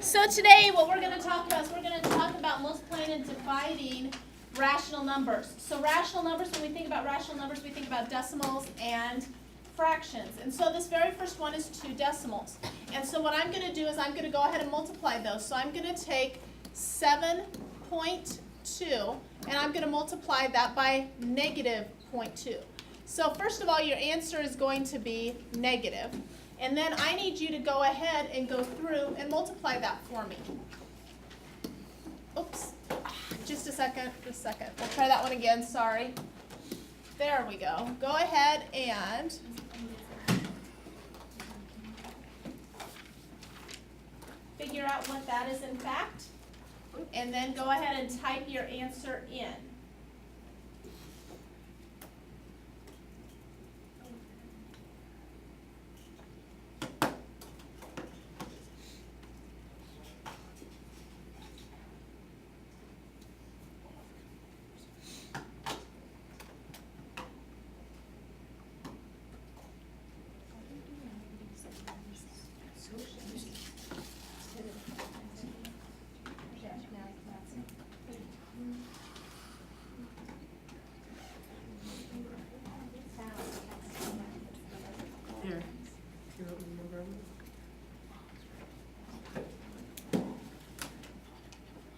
So today what we're going to talk about is we're going to talk about multiplying and dividing rational numbers. So rational numbers, when we think about rational numbers, we think about decimals and fractions. And so this very first one is 2 decimals. And so what I'm going to do is I'm going to go ahead and multiply those. So I'm going to take 7.2 and I'm going to multiply that by negative 0.2. So first of all, your answer is going to be negative. And then I need you to go ahead and go through and multiply that for me. Oops, just a second. We'll try that one again, sorry. There we go. Go ahead and figure out what that is in fact. And then go ahead and type your answer in.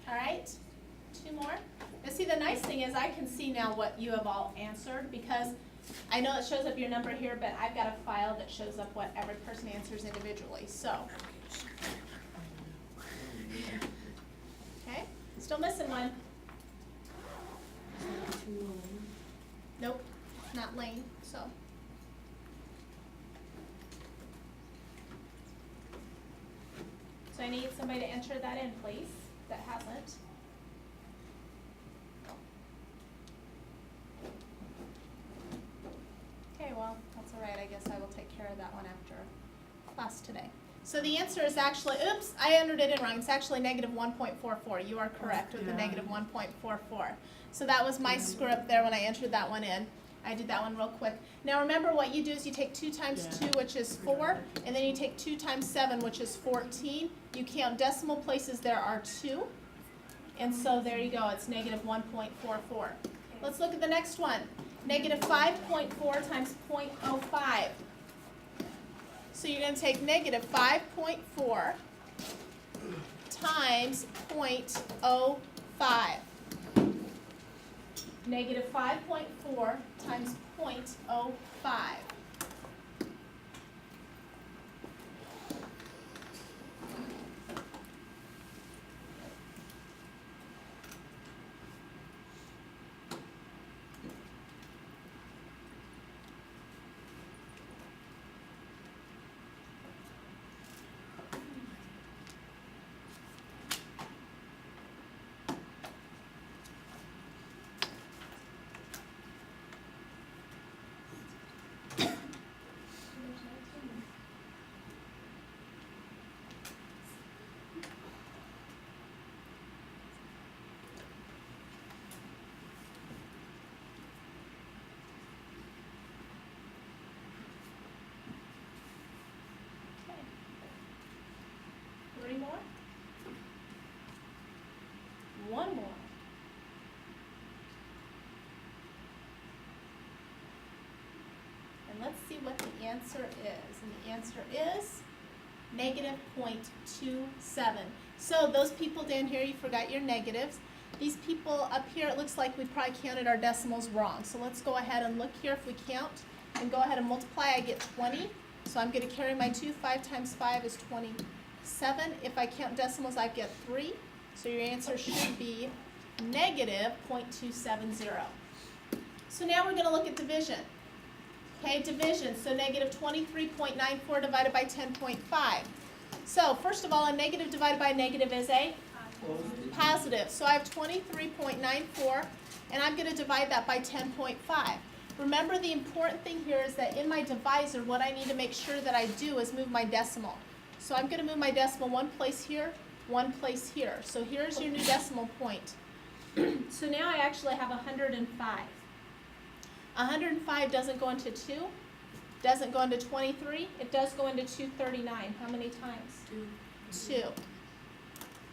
All right, 2 more. Now see, the nice thing is I can see now what you have all answered because I know it shows up your number here, but I've got a file that shows up what every person answers individually. So, okay, still missing one. Nope, not Lane, so. So I need somebody to enter that in, please, that hasn't. Okay, well, that's all right. I guess I will take care of that one after class today. So the answer is actually, oops, I entered it in wrong. It's actually negative 1.44. You are correct with the negative 1.44. So that was my screw up there when I entered that one in. I did that one real quick. Now remember what you do is you take 2 times 2, which is 4, and then you take 2 times 7, which is 14. You count decimal places, there are 2. And so there you go, it's negative 1.44. Let's look at the next one. Negative 5.4 times 0.05. So you're going to take negative 5.4 times 0.05. Negative 5.4 times 0.05. Three more? One more. And let's see what the answer is. And the answer is negative 0.27. So those people down here, you forgot your negatives. These people up here, it looks like we probably counted our decimals wrong. So let's go ahead and look here if we count and go ahead and multiply. I get 20. So I'm going to carry my 2. 5 times 5 is 27. If I count decimals, I get 3. So your answer should be negative 0.270. So now we're going to look at division. Okay, division. So negative 23.94 divided by 10.5. So first of all, a negative divided by a negative is a positive. So I have 23.94, and I'm going to divide that by 10.5. Remember, the important thing here is that in my divisor, what I need to make sure that I do is move my decimal. So I'm going to move my decimal one place here, one place here. So here's your new decimal point. So now I actually have 105. 105 doesn't go into 2, doesn't go into 23, it does go into 239. How many times? 2.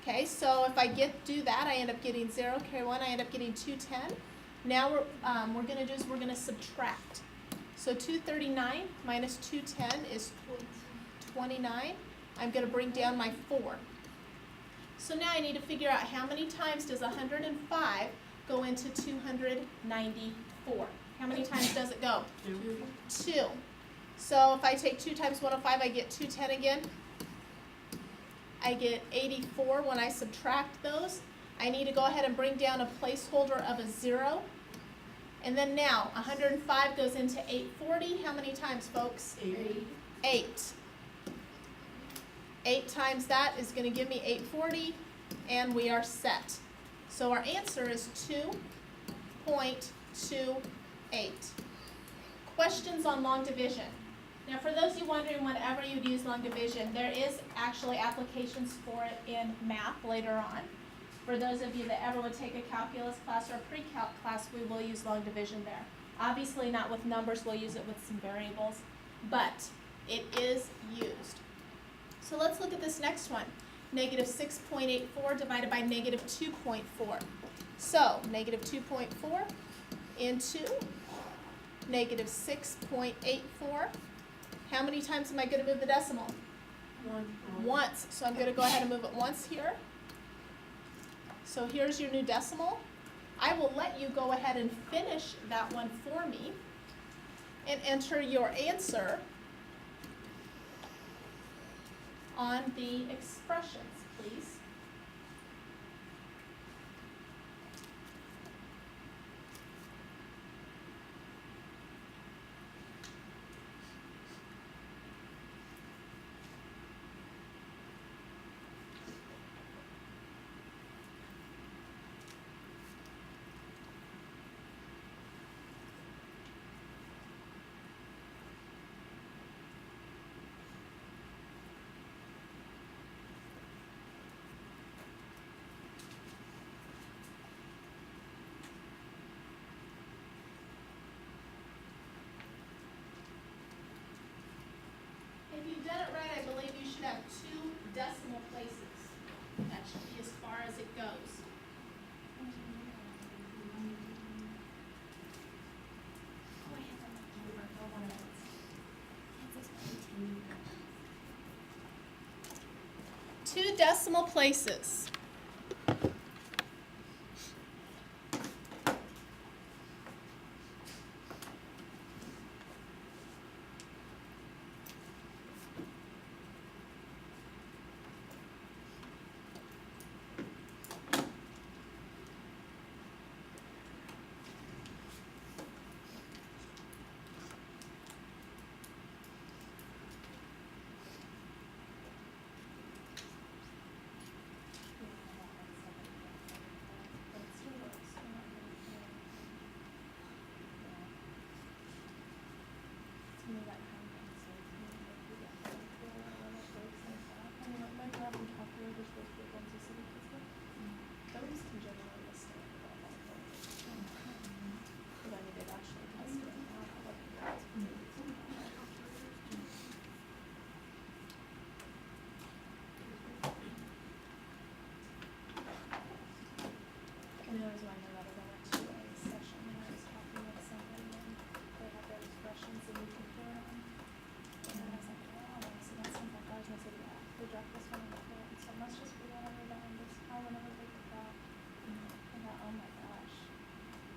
Okay, so if I do that, I end up getting 0, carry 1, I end up getting 210. Now we're going to do is we're going to subtract. So 239 minus 210 is 29. I'm going to bring down my 4. So now I need to figure out how many times does 105 go into 294. How many times does it go? 2. So if I take 2 times 105, I get 210 again. I get 84 when I subtract those. I need to go ahead and bring down a placeholder of a 0. And then now, 105 goes into 840. How many times, folks? 8. 8 times that is going to give me 840, and we are set. So our answer is 2.28. Questions on long division? Now, for those of you wondering whenever you'd use long division, there is actually applications for it in math later on. For those of you that ever would take a calculus class or a pre-calc class, we will use long division there. Obviously not with numbers, we'll use it with some variables, but it is used. So let's look at this next one. Negative 6.84 divided by negative 2.4. So, negative 2.4 into negative 6.84. How many times am I going to move the decimal? Once. So I'm going to go ahead and move it once here. So here's your new decimal. I will let you go ahead and finish that one for me and enter your answer on the expressions, please. If you've done it right, I believe you should have 2 decimal places. That should be as far as it goes. Two decimal places.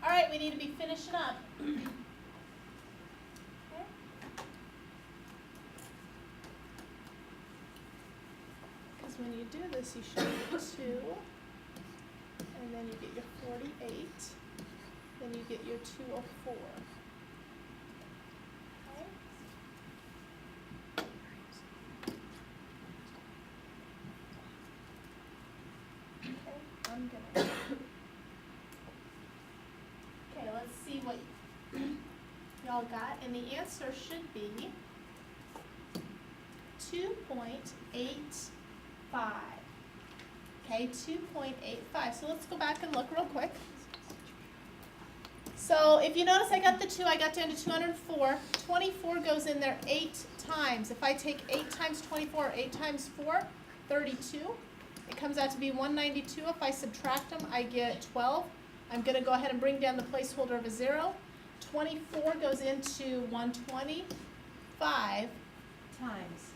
All right, we need to be finishing up. Okay. Because when you do this, you should get 2, and then you get your 48, then you get your 204. Okay. Okay, I'm gonna. Okay, let's see what y'all got, and the answer should be 2.85. Okay, 2.85. So let's go back and look real quick. So if you notice I got the 2, I got down to 204. 24 goes in there 8 times. If I take 8 times 24, 8 times 4, 32. It comes out to be 192. If I subtract them, I get 12. I'm going to go ahead and bring down the placeholder of a 0. 24 goes into 125 times.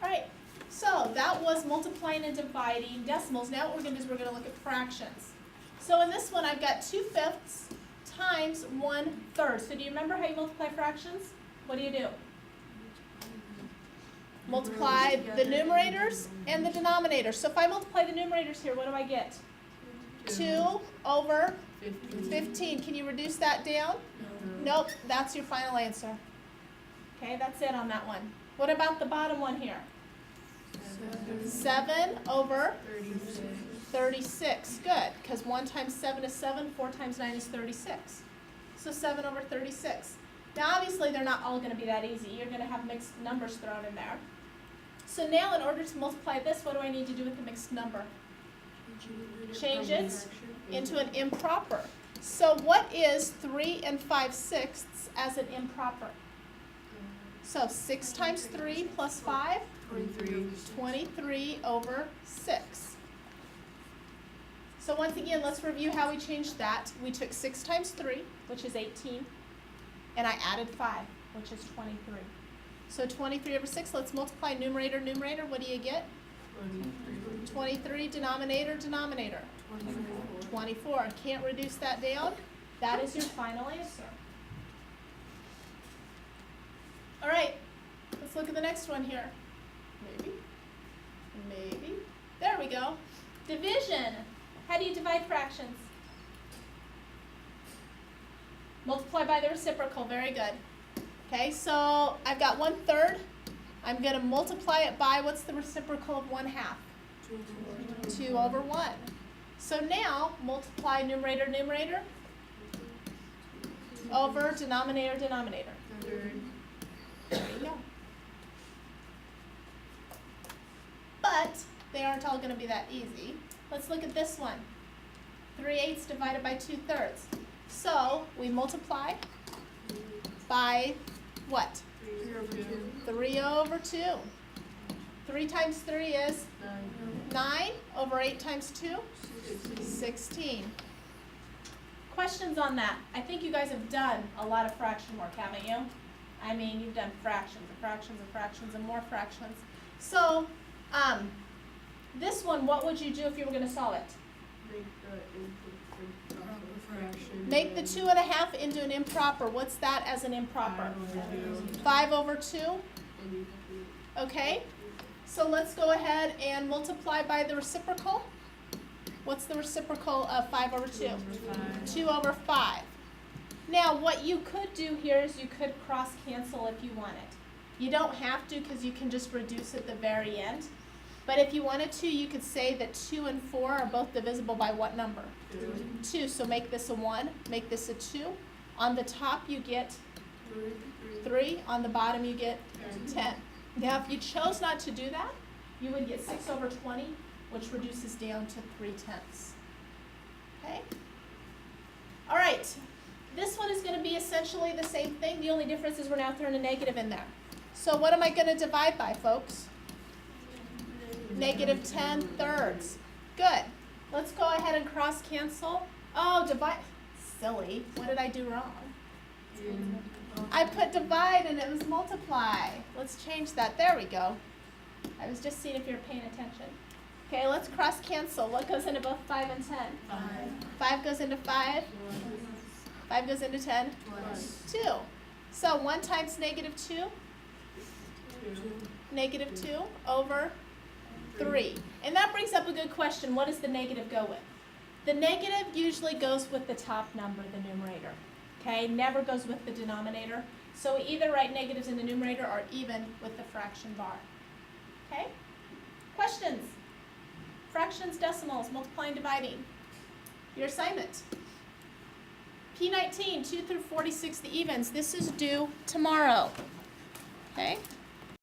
All right, so that was multiplying and dividing decimals. Now what we're going to do is we're going to look at fractions. So in this one, I've got 2/5 times 1/3. So do you remember how you multiply fractions? What do? Multiply the numerators and the denominators. So if I multiply the numerators here, what do I get? 2 over 15. Can you reduce that down? Nope, that's your final answer. Okay, that's it on that one. What about the bottom one here? 7 over 36. Good, because 1 times 7 is 7, 4 times 9 is 36. So 7 over 36. Now obviously they're not all going to be that easy. You're going to have mixed numbers thrown in there. So now in order to multiply this, what do I need to do with the mixed number? Change it into an improper. So what is 3 5/6 as an improper? So 6 times 3 plus 5? 23 over 6. So once again, let's review how we changed that. We took 6 times 3, which is 18, and I added 5, which is 23. So 23 over 6, let's multiply numerator, numerator. What do you get? 23, denominator, denominator. 24. Can't reduce that down. That is your final answer. All right, let's look at the next one here. Maybe. There we go. Division. How do you divide fractions? Multiply by the reciprocal. Very good. Okay, so I've got 1/3. I'm going to multiply it by, what's the reciprocal of 1/2? 2 over 1. So now, multiply numerator, numerator, over denominator, denominator. There you go. But they aren't all going to be that easy. Let's look at this one. 3/8 divided by 2/3. So we multiply by what? 3 over 2. 3 times 3 is 9 over 8 times 2? 16. Questions on that? I think you guys have done a lot of fraction work, haven't you? I mean, you've done fractions and fractions and fractions and more fractions. So, this one, what would you do if you were going to solve it? Make the 2.5 into an improper. What's that as an improper? 5 over 2. Okay. So let's go ahead and multiply by the reciprocal. What's the reciprocal of 5 over 2? 2 over 5. Now, what you could do here is you could cross cancel if you wanted. You don't have to because you can just reduce at the very end. But if you wanted to, you could say that 2 and 4 are both divisible by what number? 2. So make this a 1, make this a 2. On the top you get 3. On the bottom you get 10. Now if you chose not to do that, you would get 6 over 20, which reduces down to 3/10. Okay? All right. This one is going to be essentially the same thing. The only difference is we're now throwing a negative in there. So what am I going to divide by, folks? Negative 10/3. Good. Let's go ahead and cross cancel. Oh, divide. Silly. What did I do wrong? I put divide and it was multiply. Let's change that. There we go. I was just seeing if you're paying attention. Okay, let's cross cancel. What goes into both 5 and 10? 5 goes into 5. 5 goes into 10? 2. So 1 times negative 2? Negative 2 over 3. And that brings up a good question. What does the negative go with? The negative usually goes with the top number, the numerator. Okay, never goes with the denominator. So we either write negatives in the numerator or even with the fraction bar. Okay? Questions? Fractions, decimals, multiplying, dividing. Your assignment. P19, 2 through 46, the evens. This is due tomorrow. Okay?